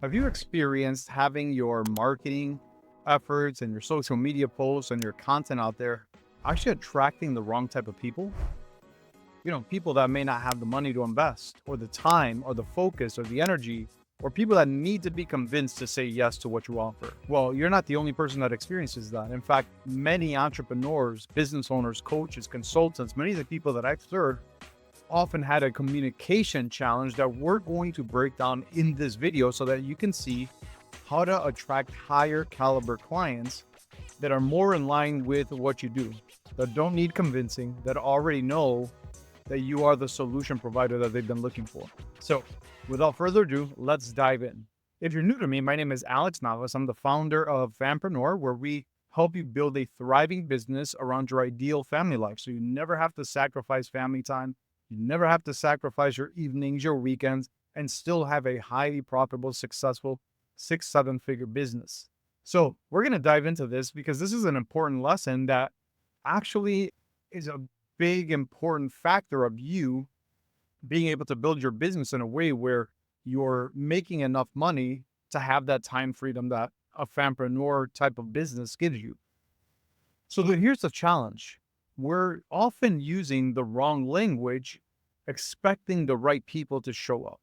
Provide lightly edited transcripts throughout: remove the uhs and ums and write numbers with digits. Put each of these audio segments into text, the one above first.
Have you experienced having your marketing efforts and your social media posts and your content out there actually attracting the wrong type of people? People that may not have the money to invest, or the time, or the focus, or the energy, or people that need to be convinced to say yes to what you offer. Well, you're not the only person that experiences that. In fact, many entrepreneurs, business owners, coaches, consultants, many of the people that I've served often had a communication challenge that we're going to break down in this video so that you can see how to attract higher caliber clients that are more in line with what you do, that don't need convincing, that already know that you are the solution provider that they've been looking for. So, without further ado, let's dive in. If you're new to me, my name is Alex Navas. I'm the founder of Fampreneur, where we help you build a thriving business around your ideal family life. So you never have to sacrifice family time. You never have to sacrifice your evenings, your weekends, and still have a highly profitable, successful 6, 7 figure business. So we're going to dive into this because this is an important lesson that actually is a big, important factor of you being able to build your business in a way where you're making enough money to have that time freedom that a fampreneur type of business gives you. So here's the challenge. We're often using the wrong language, expecting the right people to show up.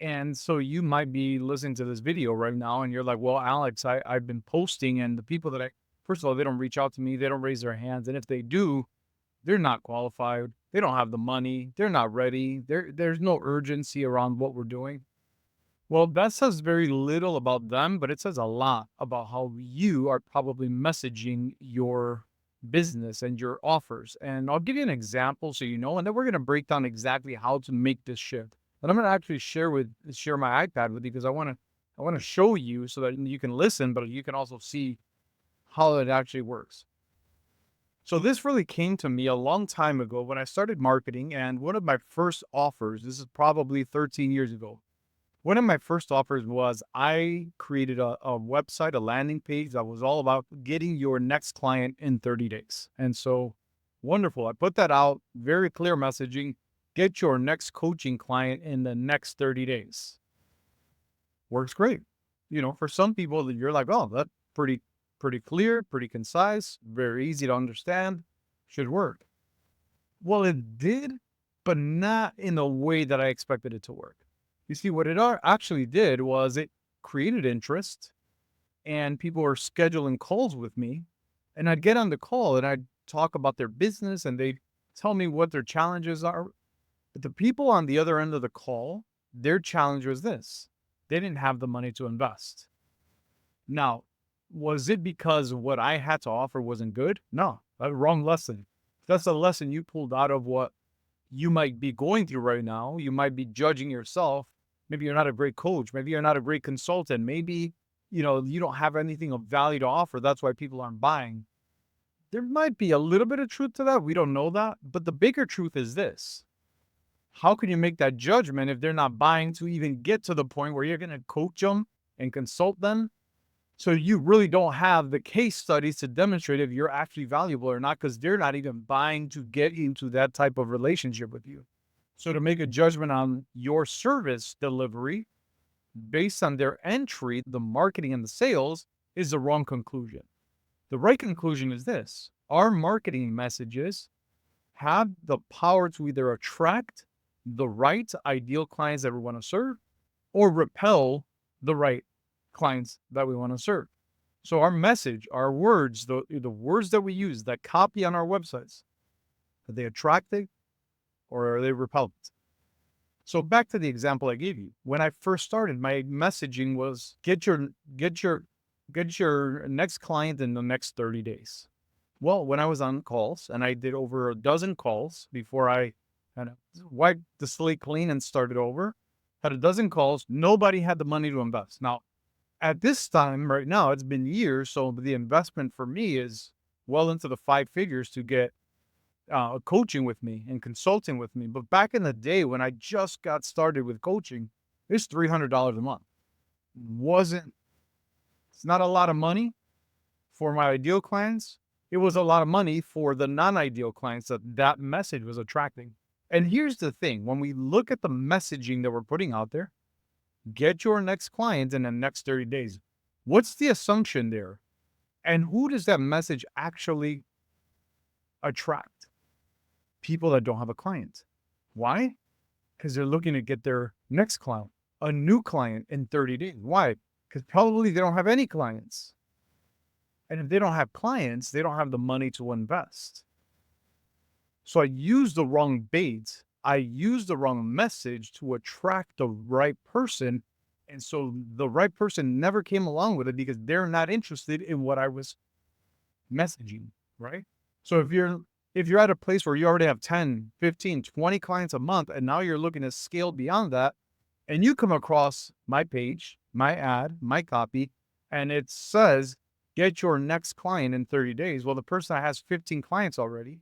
And so you might be listening to this video right now and you're like, well, Alex, I've been posting, and the people that first of all, they don't reach out to me, they don't raise their hands. And if they do, they're not qualified. They don't have the money. They're not ready. There's no urgency around what we're doing. Well, that says very little about them, but it says a lot about how you are probably messaging your business and your offers. And I'll give you an example so you know, and then we're going to break down exactly how to make this shift. And I'm going to actually share my iPad with you because I want to show you so that you can listen, but you can also see how it actually works. So this really came to me a long time ago when I started marketing, and one of my first offers, this is probably 13 years ago. One of my first offers was I created a website, a landing page that was all about getting your next client in 30 days. And so wonderful. I put that out, very clear messaging, get your next coaching client in the next 30 days. Works great. For some people you're like, oh, that's pretty clear, pretty concise, very easy to understand, should work. Well, it did, but not in the way that I expected it to work. You see, what it actually did was it created interest, and people were scheduling calls with me. And I'd get on the call and I'd talk about their business and they'd tell me what their challenges are. But the people on the other end of the call, their challenge was this: they didn't have the money to invest. Now, was it because what I had to offer wasn't good? No, wrong lesson. That's a lesson you pulled out of what you might be going through right now. You might be judging yourself. Maybe you're not a great coach. Maybe you're not a great consultant. Maybe, you don't have anything of value to offer. That's why people aren't buying. There might be a little bit of truth to that. We don't know that. But the bigger truth is this: how can you make that judgment if they're not buying to even get to the point where you're going to coach them and consult them? So you really don't have the case studies to demonstrate if you're actually valuable or not, because they're not even buying to get into that type of relationship with you. So to make a judgment on your service delivery based on their entry, the marketing and the sales, is the wrong conclusion. The right conclusion is this: our marketing messages have the power to either attract the right ideal clients that we want to serve or repel the right clients that we want to serve. So our message, our words, the words that we use, that copy on our websites, are they attractive or are they repellent? So back to the example I gave you. When I first started, my messaging was get your next client in the next 30 days. Well, when I was on calls, and I did over a dozen calls before I kind of wiped the slate clean and started over, had a dozen calls, nobody had the money to invest. Now, at this time right now, it's been years, so the investment for me is well into the 5 figures to get coaching with me and consulting with me. But back in the day when I just got started with coaching, it's $300 a month. It's not a lot of money for my ideal clients. It was a lot of money for the non-ideal clients that message was attracting. And here's the thing: when we look at the messaging that we're putting out there, Get your next client in the next 30 days. What's the assumption there? And who does that message actually attract? People that don't have a client. Why? Because they're looking to get their next client, a new client in 30 days. Why? Because probably they don't have any clients. And if they don't have clients, they don't have the money to invest. So I used the wrong bait. I used the wrong message to attract the right person. And so the right person never came along with it because they're not interested in what I was messaging, right? So if you're at a place where you already have 10, 15, 20 clients a month, and now you're looking to scale beyond that, and you come across my page, my ad, my copy, and it says, get your next client in 30 days. Well, the person that has 15 clients already,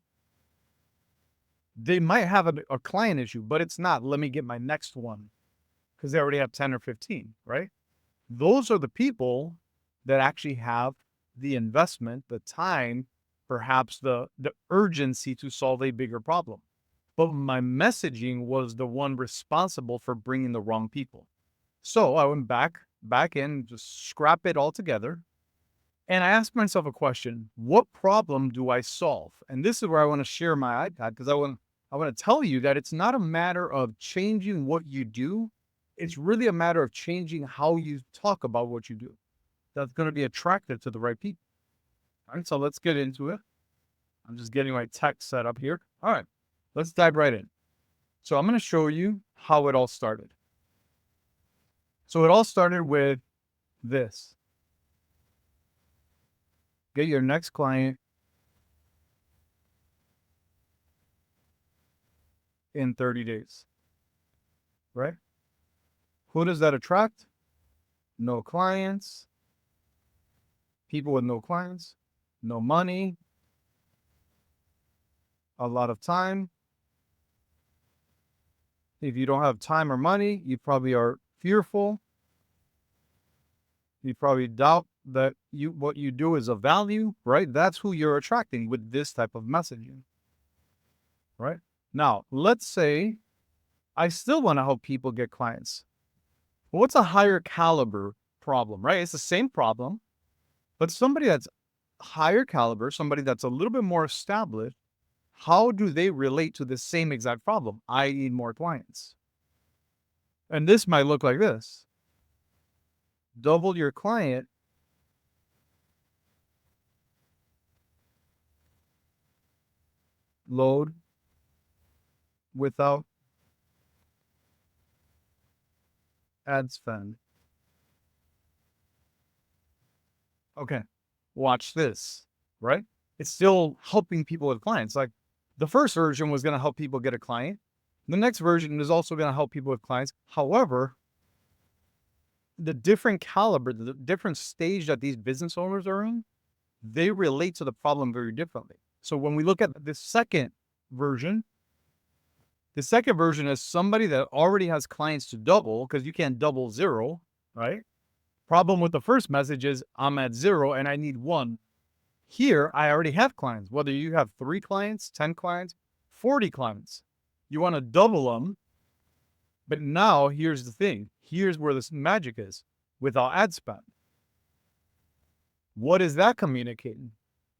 they might have a client issue, but it's not, let me get my next one, because they already have 10 or 15, right? Those are the people that actually have the investment, the time, perhaps the urgency to solve a bigger problem. But my messaging was the one responsible for bringing the wrong people. So I went back in, just scrap it all together. And I asked myself a question: what problem do I solve? And this is where I want to share my iPad, because I want to tell you that it's not a matter of changing what you do. It's really a matter of changing how you talk about what you do. That's going to be attractive to the right people. All right, so let's get into it. I'm just getting my text set up here. All right, let's dive right in. So I'm going to show you how it all started. So it all started with this. Get your next client in 30 days, right? Who does that attract? No clients. People with no clients, no money, a lot of time. If you don't have time or money, you probably are fearful. You probably doubt that what you do is of value, right? That's who you're attracting with this type of messaging, right? Now, let's say I still want to help people get clients. What's a higher caliber problem, right? It's the same problem, but somebody that's higher caliber, somebody that's a little bit more established, how do they relate to the same exact problem? I need more clients. And this might look like this. Double your client load without ad spend. Okay, watch this, right? It's still helping people with clients. Like the first version was going to help people get a client. The next version is also going to help people with clients. However, the different caliber, the different stage that these business owners are in, they relate to the problem very differently. So when we look at the second version is somebody that already has clients to double, because you can't double zero, right? Problem with the first message is I'm at zero and I need one. Here, I already have clients. Whether you have 3 clients, 10 clients, 40 clients, you want to double them. But now here's the thing. Here's where this magic is without ad spend. What is that communicating?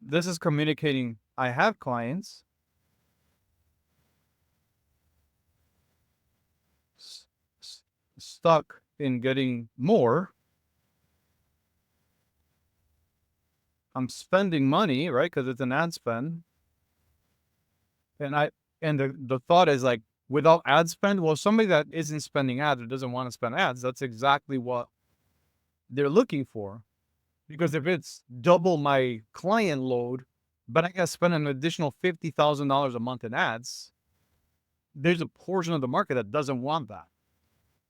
This is communicating I have clients. Stuck in getting more. I'm spending money, right? Because it's an ad spend. And the thought is like, without ad spend, well, somebody that isn't spending ads or doesn't want to spend ads, that's exactly what they're looking for. Because if it's double my client load, but I got to spend an additional $50,000 a month in ads, there's a portion of the market that doesn't want that.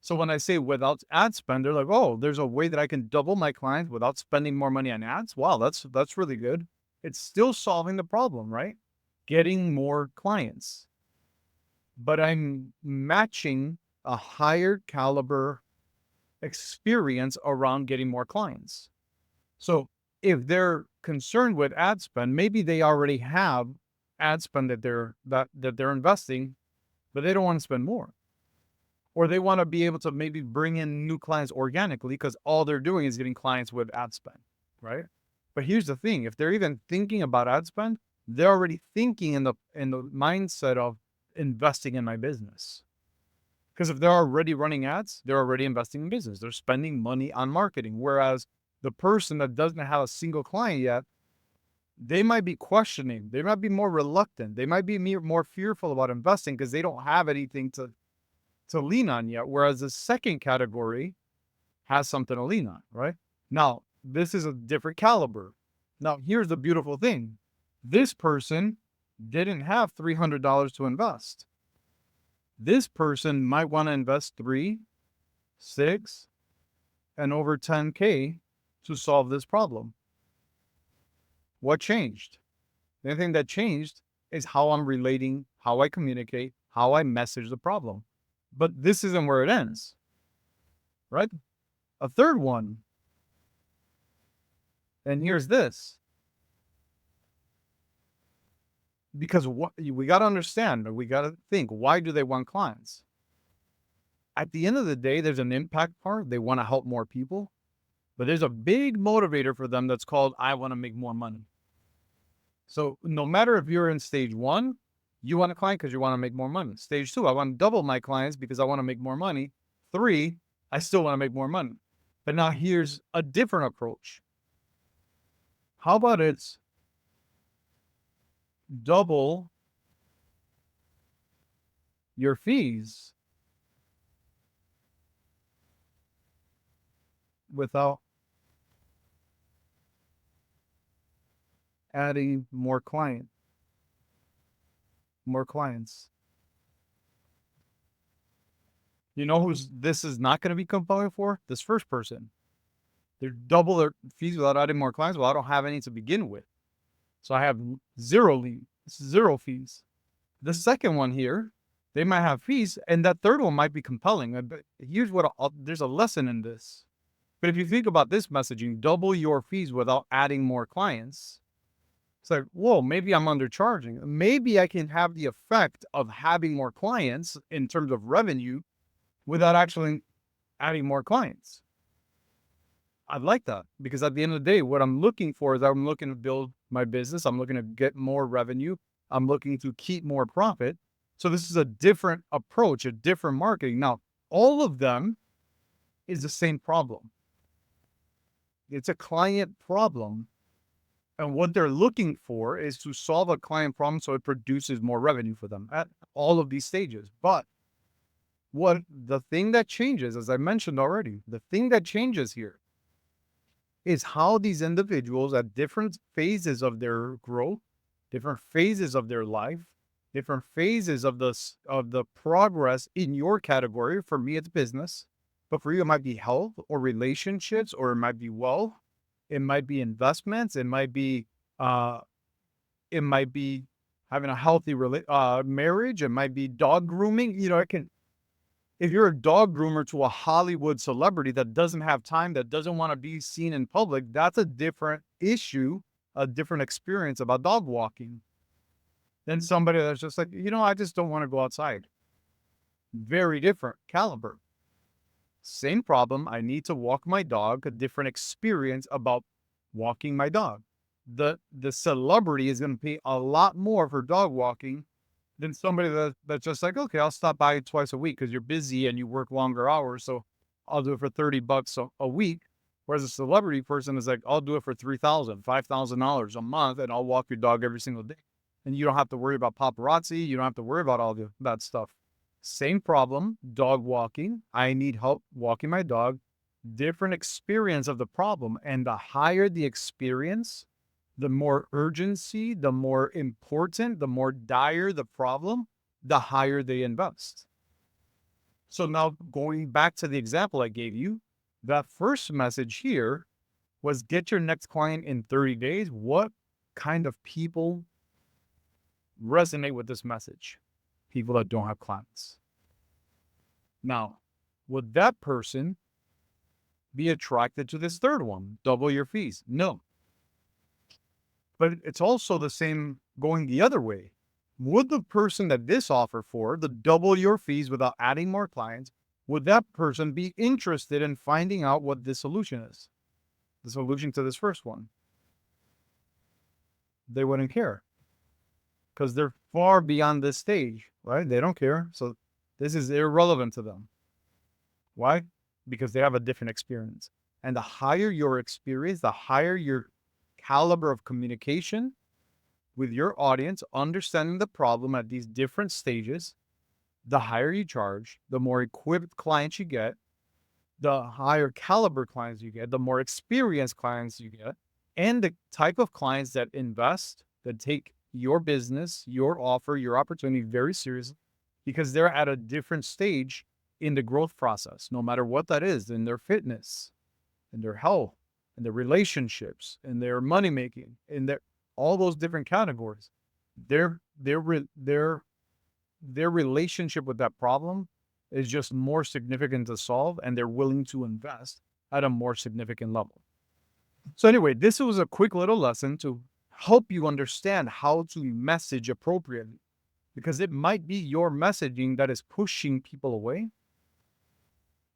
So when I say without ad spend, they're like, oh, there's a way that I can double my clients without spending more money on ads. Wow, that's really good. It's still solving the problem, right? Getting more clients. But I'm matching a higher caliber experience around getting more clients. So if they're concerned with ad spend, maybe they already have ad spend that they're investing, but they don't want to spend more. or they want to be able to maybe bring in new clients organically because all they're doing is getting clients with ad spend, right? But here's the thing: if they're even thinking about ad spend, they're already thinking in the mindset of investing in my business. Because if they're already running ads, they're already investing in business. They're spending money on marketing. Whereas the person that doesn't have a single client yet, they might be questioning. They might be more reluctant. They might be more fearful about investing because they don't have anything to lean on yet. Whereas the second category has something to lean on, right? Now, this is a different caliber. Now, here's the beautiful thing. This person didn't have $300 to invest. This person might want to invest 3, 6, and over 10K to solve this problem. What changed? The only thing that changed is how I'm relating, how I communicate, how I message the problem. But this isn't where it ends, right? A third one, and here's this. Because what we got to understand, or we got to think, why do they want clients? At the end of the day, there's an impact part. They want to help more people, but there's a big motivator for them that's called, I want to make more money. So no matter if you're in stage 1, you want a client because you want to make more money. Stage 2, I want to double my clients because I want to make more money. 3, I still want to make more money. But now here's a different approach. How about it's double your fees without adding more clients. You know who's this is not going to be compelling for? This first person. They're double their fees without adding more clients. Well, I don't have any to begin with. So I have 0 fees. The second one here, they might have fees, and that third one might be compelling. But here's what there's a lesson in this. But if you think about this messaging, double your fees without adding more clients, it's like, whoa, maybe I'm undercharging. Maybe I can have the effect of having more clients in terms of revenue without actually adding more clients. I like that because at the end of the day, what I'm looking for is I'm looking to build my business. I'm looking to get more revenue. I'm looking to keep more profit. So this is a different approach, a different marketing. Now, all of them is the same problem. It's a client problem. And what they're looking for is to solve a client problem so it produces more revenue for them at all of these stages. But what the thing that changes, as I mentioned already, the thing that changes here is how these individuals at different phases of their growth, different phases of their life, different phases of the progress in your category. For me, it's business, but for you, it might be health or relationships, or it might be wealth. It might be investments. It might be having a healthy marriage. It might be dog grooming. If you're a dog groomer to a Hollywood celebrity that doesn't have time, that doesn't want to be seen in public, that's a different issue, a different experience about dog walking than somebody that's just like, I just don't want to go outside. Very different caliber. Same problem. I need to walk my dog, a different experience about walking my dog. The celebrity is going to pay a lot more for dog walking than somebody that's just like, okay, I'll stop by twice a week because you're busy and you work longer hours. So I'll do it for $30 a week. Whereas a celebrity person is like, I'll do it for $3,000, $5,000 a month, and I'll walk your dog every single day. And you don't have to worry about paparazzi. You don't have to worry about all that stuff. Same problem, dog walking. I need help walking my dog. Different experience of the problem. And the higher the experience, the more urgency, the more important, the more dire the problem, the higher they invest. So now going back to the example I gave you, that first message here was get your next client in 30 days. What kind of people resonate with this message? People that don't have clients. Now, would that person be attracted to this third one? Double your fees? No. But it's also the same going the other way. Would the person that this offer for, the double your fees without adding more clients, would that person be interested in finding out what the solution is? The solution to this first one? They wouldn't care because they're far beyond this stage, right? They don't care. So this is irrelevant to them. Why? Because they have a different experience. And the higher your experience, the higher your caliber of communication with your audience, understanding the problem at these different stages, the higher you charge, the more equipped clients you get, the higher caliber clients you get, the more experienced clients you get, and the type of clients that invest, that take your business, your offer, your opportunity very seriously, because they're at a different stage in the growth process, no matter what that is, in their fitness, in their health, in their relationships, in their money making, in their all those different categories. Their relationship with that problem is just more significant to solve, and they're willing to invest at a more significant level. So anyway, this was a quick little lesson to help you understand how to message appropriately, because it might be your messaging that is pushing people away.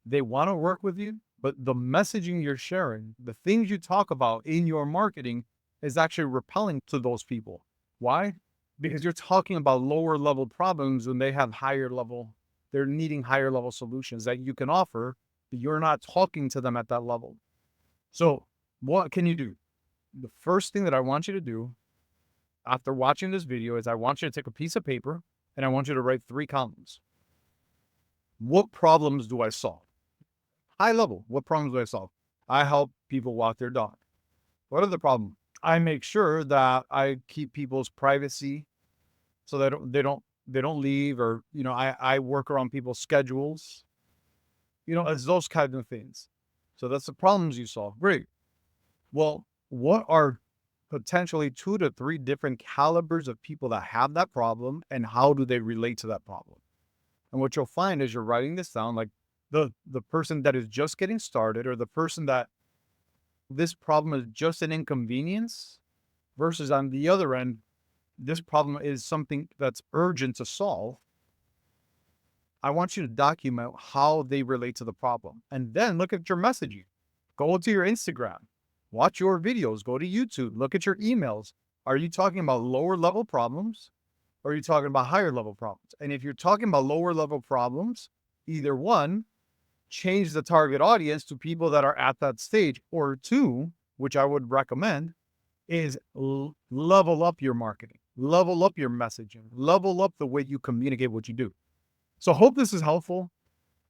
They want to work with you, but the messaging you're sharing, the things you talk about in your marketing is actually repelling to those people. Why? Because you're talking about lower level problems when they have higher level, they're needing higher level solutions that you can offer, but you're not talking to them at that level. So what can you do? The first thing that I want you to do after watching this video is I want you to take a piece of paper and I want you to write 3 columns. What problems do I solve? High level, what problems do I solve? I help people walk their dog. What are the problems? I make sure that I keep people's privacy so that they don't leave, or, I work around people's schedules. It's those kind of things. So that's the problems you solve. Great. Well, what are potentially 2 to 3 different calibers of people that have that problem, and how do they relate to that problem? And what you'll find is you're writing this down, like the person that is just getting started, or the person that this problem is just an inconvenience, versus on the other end, this problem is something that's urgent to solve. I want you to document how they relate to the problem, and then look at your messaging. Go to your Instagram, watch your videos, go to YouTube, look at your emails. Are you talking about lower level problems, or are you talking about higher level problems? And if you're talking about lower level problems, either one, change the target audience to people that are at that stage, or 2, which I would recommend, is level up your marketing, level up your messaging, level up the way you communicate what you do. So hope this is helpful.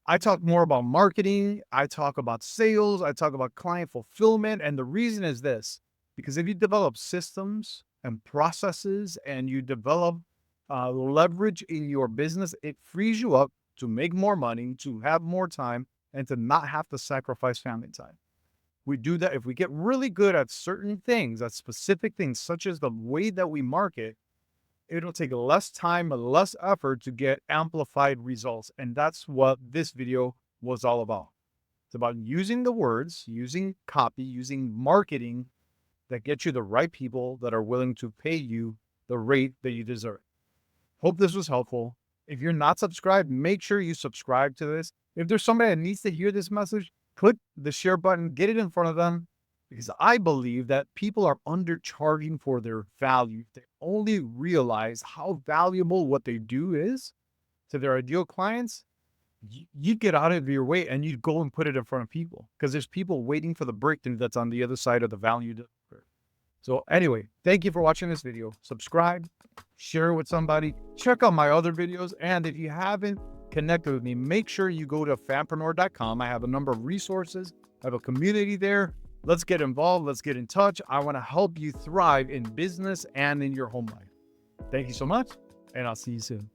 I talk more about marketing. I talk about sales. I talk about client fulfillment. And the reason is this, because if you develop systems and processes and you develop leverage in your business, it frees you up to make more money, to have more time, and to not have to sacrifice family time. We do that if we get really good at certain things, at specific things, such as the way that we market. It'll take less time and less effort to get amplified results. And that's what this video was all about. It's about using the words, using copy, using marketing that gets you the right people that are willing to pay you the rate that you deserve. Hope this was helpful. If you're not subscribed, make sure you subscribe to this. If there's somebody that needs to hear this message, click the share button, get it in front of them, because I believe that people are undercharging for their value. They only realize how valuable what they do is to their ideal clients. You get out of your way and you go and put it in front of people, because there's people waiting for the breakthrough that's on the other side of the value. So anyway, thank you for watching this video. Subscribe, share it with somebody, check out my other videos. And if you haven't connected with me, make sure you go to Fampreneur.com. I have a number of resources. I have a community there. Let's get involved. Let's get in touch. I want to help you thrive in business and in your home life. Thank you so much, and I'll see you soon.